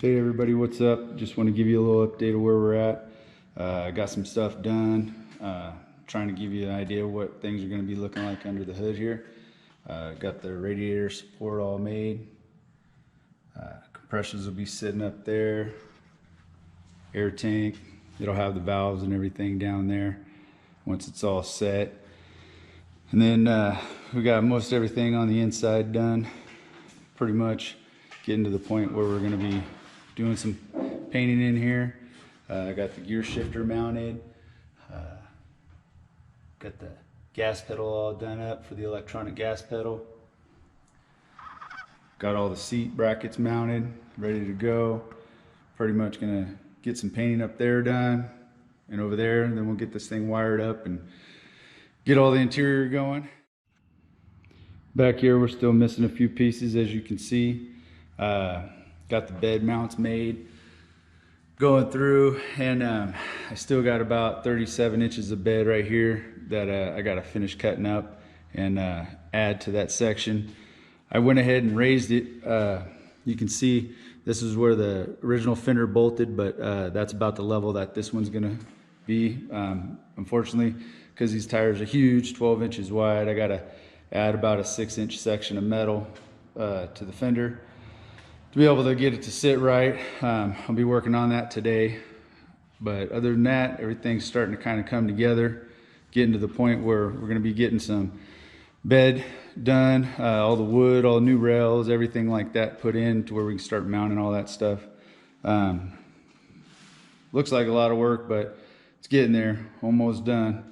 Hey everybody, what's up? Just want to give you a little update of where we're at. Got some stuff done. Trying to give you an idea of what things are going to be looking like under the hood here. Got the radiator support all made. Compressors will be sitting up there. Air tank. It'll have the valves and everything down there once it's all set. And then we got most everything on the inside done. Pretty much getting to the point where we're going to be doing some painting in here. I got the gear shifter mounted. Got the gas pedal all done up for the electronic gas pedal. Got all the seat brackets mounted, ready to go. Pretty much gonna get some painting up there done and over there, and then we'll get this thing wired up and get all the interior going. Back here we're still missing a few pieces, as you can see. Got the bed mounts made, going through, and I still got about 37 inches of bed right here that I got to finish cutting up and add to that section. I went ahead and raised it. You can see this is where the original fender bolted, but that's about the level that this one's gonna be. Unfortunately, because these tires are huge, 12 inches wide, I gotta add about a 6-inch section of metal to the fender to be able to get it to sit right. I'll be working on that today. But other than that, everything's starting to kind of come together, getting to the point where we're gonna be getting some bed done, all the wood, all the new rails, everything like that put in to where we can start mounting all that stuff. Looks like a lot of work, but it's getting there, almost done.